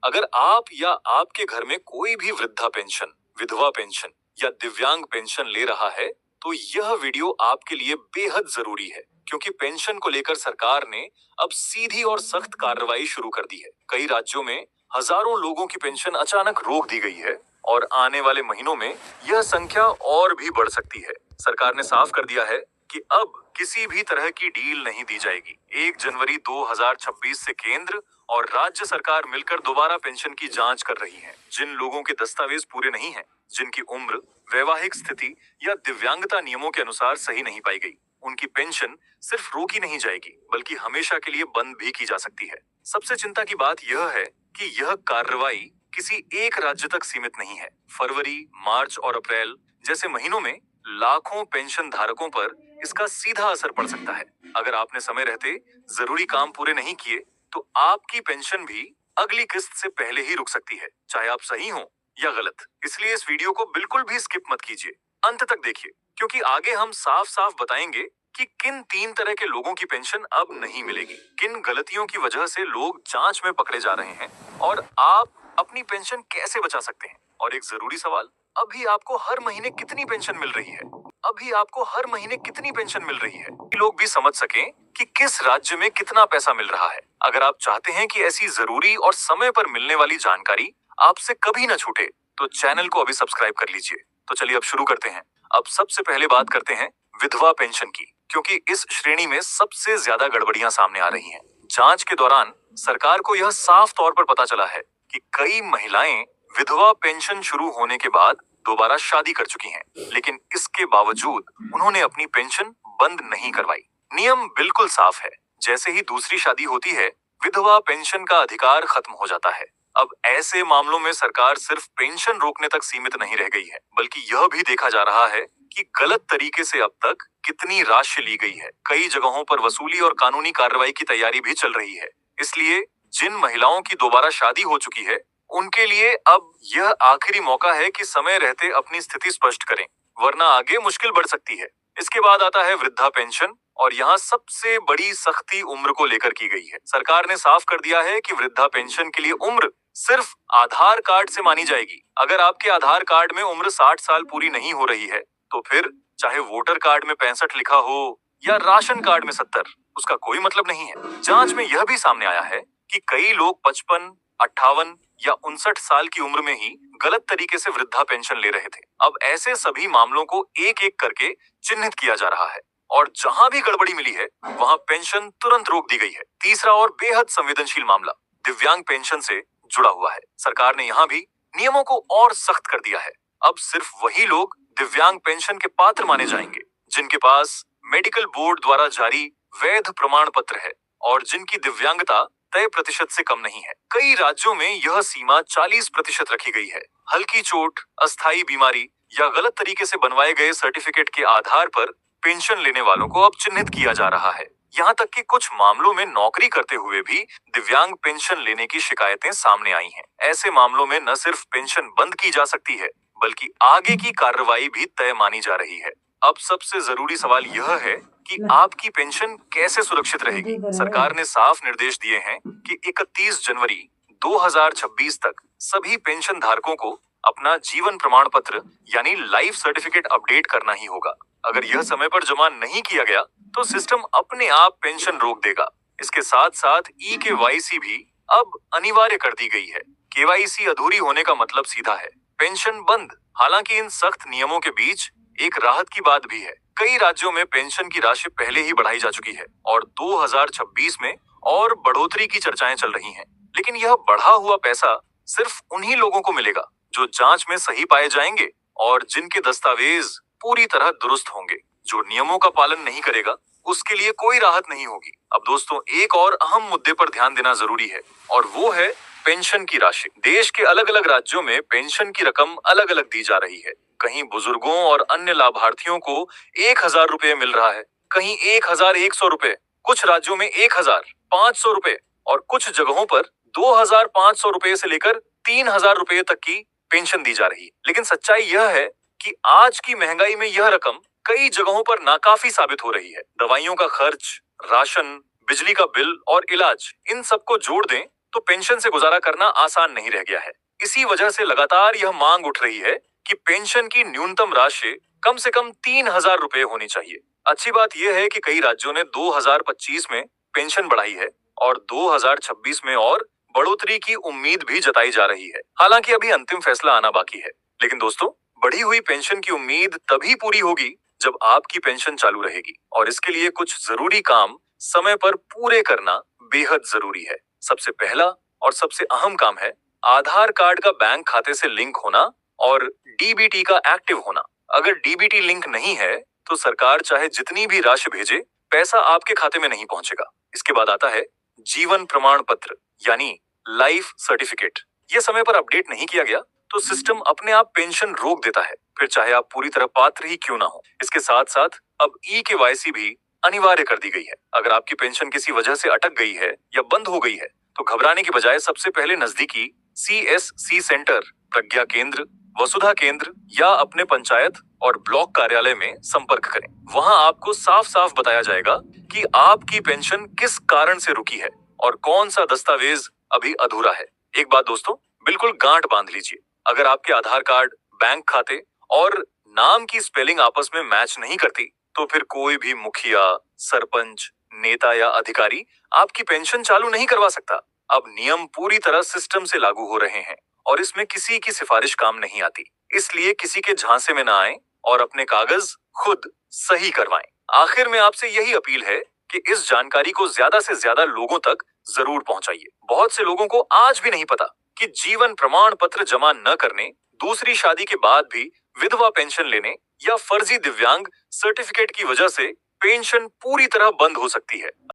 अगर आप या आपके घर में कोई भी वृद्धा पेंशन, विधवा पेंशन या दिव्यांग पेंशन ले रहा है, तो यह वीडियो आपके लिए बेहद जरूरी है, क्योंकि पेंशन को लेकर सरकार ने अब सीधी और सख्त कार्रवाई शुरू कर दी है। कई राज्यों में हजारों लोगों की पेंशन अचानक रोक दी गई है और आने वाले महीनों में यह संख्या और भी बढ़ सकती है। सरकार ने साफ कर दिया है कि अब किसी भी तरह की डील नहीं दी जाएगी। 1 जनवरी 2026 से केंद्र और राज्य सरकार मिलकर दोबारा पेंशन की जांच कर रही है। जिन लोगों के दस्तावेज पूरे नहीं हैं, जिनकी उम्र, वैवाहिक स्थिति या दिव्यांगता नियमों के अनुसार सही नहीं पाई गई, उनकी पेंशन सिर्फ रोकी नहीं जाएगी, बल्कि हमेशा के लिए बंद भी की जा सकती है। सबसे चिंता की बात यह है कि यह कार्रवाई किसी एक राज्य तक सीमित नहीं है। फरवरी, मार्च और अप्रैल जैसे महीनों में लाखों पेंशन धारकों पर इसका सीधा असर पड़ सकता है। अगर आपने समय रहते जरूरी काम पूरे नहीं किए, तो आपकी पेंशन भी अगली किस्त से पहले ही रुक सकती है, चाहे आप सही हो या गलत। इसलिए इस वीडियो को बिल्कुल भी स्किप मत कीजिए, अंत तक देखिए, क्योंकि आगे हम साफ साफ बताएंगे कि किन 3 तरह के लोगों की पेंशन अब नहीं मिलेगी, किन गलतियों की वजह से लोग जांच में पकड़े जा रहे हैं और आप अपनी पेंशन कैसे बचा सकते हैं। और एक जरूरी सवाल, अभी आपको हर महीने कितनी पेंशन मिल रही है? अभी आपको हर महीने कितनी पेंशन मिल रही है? लोग भी समझ सकें कि किस राज्य में कितना पैसा मिल रहा है। अगर आप चाहते हैं कि ऐसी जरूरी और समय पर मिलने वाली जानकारी आपसे कभी न छूटे, तो चैनल को अभी सब्सक्राइब कर लीजिए। तो चलिए अब शुरू करते हैं। अब सबसे पहले बात करते हैं विधवा पेंशन की, क्योंकि इस श्रेणी में सबसे ज्यादा गड़बड़ियां सामने आ रही हैं। जांच के दौरान सरकार को यह साफ तौर पर पता चला है कि कई महिलाएं विधवा पेंशन शुरू होने के बाद दोबारा शादी कर चुकी हैं, लेकिन इसके बावजूद उन्होंने अपनी पेंशन बंद नहीं करवाई। नियम बिल्कुल साफ है, जैसे ही दूसरी शादी होती है, विधवा पेंशन का अधिकार खत्म हो जाता है। अब ऐसे मामलों में सरकार सिर्फ पेंशन रोकने तक सीमित नहीं रह गई है, बल्कि यह भी देखा जा रहा है कि गलत तरीके से अब तक कितनी राशि ली गई है। कई जगहों पर वसूली और कानूनी कार्रवाई की तैयारी भी चल रही है। इसलिए जिन महिलाओं की दोबारा शादी हो चुकी है, उनके लिए अब यह आखिरी मौका है कि समय रहते अपनी स्थिति स्पष्ट करें, वरना आगे मुश्किल बढ़ सकती है। इसके बाद आता है वृद्धा पेंशन, और यहाँ सबसे बड़ी सख्ती उम्र को लेकर की गई है। सरकार ने साफ कर दिया है कि वृद्धा पेंशन के लिए उम्र सिर्फ आधार कार्ड से मानी जाएगी। अगर आपके आधार कार्ड में उम्र 60 साल पूरी नहीं हो रही है, तो फिर चाहे वोटर कार्ड में 65 लिखा हो या राशन कार्ड में 70, उसका कोई मतलब नहीं है। जांच में यह भी सामने आया है कि कई लोग 55, 58 या 59 साल की उम्र में ही गलत तरीके से वृद्धा पेंशन ले रहे थे। अब ऐसे सभी मामलों को एक एक करके चिन्हित किया जा रहा है, और जहां भी गड़बड़ी मिली है, वहां पेंशन तुरंत रोक दी गई है। तीसरा और बेहद संवेदनशील मामला दिव्यांग पेंशन से जुड़ा हुआ है। सरकार ने यहाँ भी नियमों को और सख्त कर दिया है। अब सिर्फ वही लोग दिव्यांग पेंशन के पात्र माने जाएंगे जिनके पास मेडिकल बोर्ड द्वारा जारी वैध प्रमाण पत्र है और जिनकी दिव्यांगता तय प्रतिशत से कम नहीं है। कई राज्यों में यह सीमा 40% रखी गई है। हल्की चोट, अस्थायी बीमारी या गलत तरीके से बनवाए गए सर्टिफिकेट के आधार पर पेंशन लेने वालों को अब चिन्हित किया जा रहा है। यहाँ तक कि कुछ मामलों में नौकरी करते हुए भी दिव्यांग पेंशन लेने की शिकायतें सामने आई हैं। ऐसे मामलों में न सिर्फ पेंशन बंद की जा सकती है, बल्कि आगे की कार्रवाई भी तय मानी जा रही है। अब सबसे जरूरी सवाल यह है कि आपकी पेंशन कैसे सुरक्षित रहेगी। सरकार ने साफ निर्देश दिए हैं कि 31 जनवरी 2026 तक सभी पेंशन धारकों को अपना जीवन प्रमाण पत्र यानी लाइफ सर्टिफिकेट अपडेट करना ही होगा। अगर यह समय पर जमा नहीं किया गया, तो सिस्टम अपने आप पेंशन रोक देगा। इसके साथ साथ केवाईसी भी अब अनिवार्य कर दी गई है। केवाईसी अधूरी होने का मतलब सीधा है पेंशन बंद। हालांकि इन सख्त नियमों के बीच एक राहत की बात भी है। कई राज्यों में पेंशन की राशि पहले ही बढ़ाई जा चुकी है और 2026 में और बढ़ोतरी की चर्चाएं चल रही हैं। लेकिन यह बढ़ा हुआ पैसा सिर्फ उन्हीं लोगों को मिलेगा जो जांच में सही पाए जाएंगे और जिनके दस्तावेज पूरी तरह दुरुस्त होंगे। जो नियमों का पालन नहीं करेगा, उसके लिए कोई राहत नहीं होगी। अब दोस्तों, एक और अहम मुद्दे पर ध्यान देना जरूरी है, और वो है पेंशन की राशि। देश के अलग अलग राज्यों में पेंशन की रकम अलग अलग दी जा रही है। कहीं बुजुर्गों और अन्य लाभार्थियों को 1000 रुपए मिल रहा है, कहीं 1100 रुपए, कुछ राज्यों में 1500 रुपए और कुछ जगहों पर 2500 रुपए से लेकर 3000 रुपए तक की पेंशन दी जा रही है। लेकिन सच्चाई यह है कि आज की महंगाई में यह रकम कई जगहों पर नाकाफी साबित हो रही है। दवाइयों का खर्च, राशन, बिजली का बिल और इलाज, इन सबको जोड़ दें तो पेंशन से गुजारा करना आसान नहीं रह गया है। इसी वजह से लगातार यह मांग उठ रही है कि पेंशन की न्यूनतम राशि कम से कम 3,000 रुपए होनी चाहिए। अच्छी बात यह है कि कई राज्यों ने 2025 में पेंशन बढ़ाई है और 2026 में और बढ़ोतरी की उम्मीद भी जताई जा रही है। हालांकि अभी अंतिम फैसला आना बाकी है। लेकिन दोस्तों, बढ़ी हुई पेंशन की उम्मीद तभी पूरी होगी जब आपकी पेंशन चालू रहेगी, और इसके लिए कुछ जरूरी काम समय पर पूरे करना बेहद जरूरी है। सबसे पहला और सबसे अहम काम है आधार कार्ड का बैंक खाते से लिंक होना और डीबीटी का एक्टिव होना। अगर डीबीटी लिंक नहीं है तो सरकार चाहे जितनी भी राशि भेजे, पैसा आपके खाते में नहीं पहुंचेगा। इसके बाद आता है जीवन प्रमाण पत्र यानी लाइफ सर्टिफिकेट। ये समय पर अपडेट नहीं किया गया तो सिस्टम अपने आप पेंशन रोक देता है, फिर चाहे आप पूरी तरह पात्र ही क्यों ना हो। इसके साथ साथ अब ई-केवाईसी भी अनिवार्य कर दी गई है। अगर आपकी पेंशन किसी वजह से अटक गई है या बंद हो गई है तो घबराने की बजाय सबसे पहले नजदीकी CSC सेंटर, प्रज्ञा केंद्र, वसुधा केंद्र या अपने पंचायत और ब्लॉक कार्यालय में संपर्क करें। वहां आपको साफ साफ बताया जाएगा कि आपकी पेंशन किस कारण से रुकी है और कौन सा दस्तावेज अभी अधूरा है। एक बात दोस्तों, बिल्कुल गांठ बांध लीजिए, अगर आपके आधार कार्ड, बैंक खाते और नाम की स्पेलिंग आपस में मैच नहीं करती तो फिर कोई भी मुखिया, सरपंच, नेता या अधिकारी आपकी पेंशन चालू नहीं करवा सकता। अब नियम पूरी तरह सिस्टम से लागू हो रहे हैं और इसमें किसी की सिफारिश काम नहीं आती। इसलिए किसी के झांसे में ना आए और अपने कागज खुद सही करवाएं। आखिर में आपसे यही अपील है कि इस जानकारी को ज्यादा से ज्यादा लोगों तक जरूर पहुंचाइए। बहुत से लोगों को आज भी नहीं पता कि जीवन प्रमाण पत्र जमा न करने, दूसरी शादी के बाद भी विधवा पेंशन लेने या फर्जी दिव्यांग सर्टिफिकेट की वजह से पेंशन पूरी तरह बंद हो सकती है।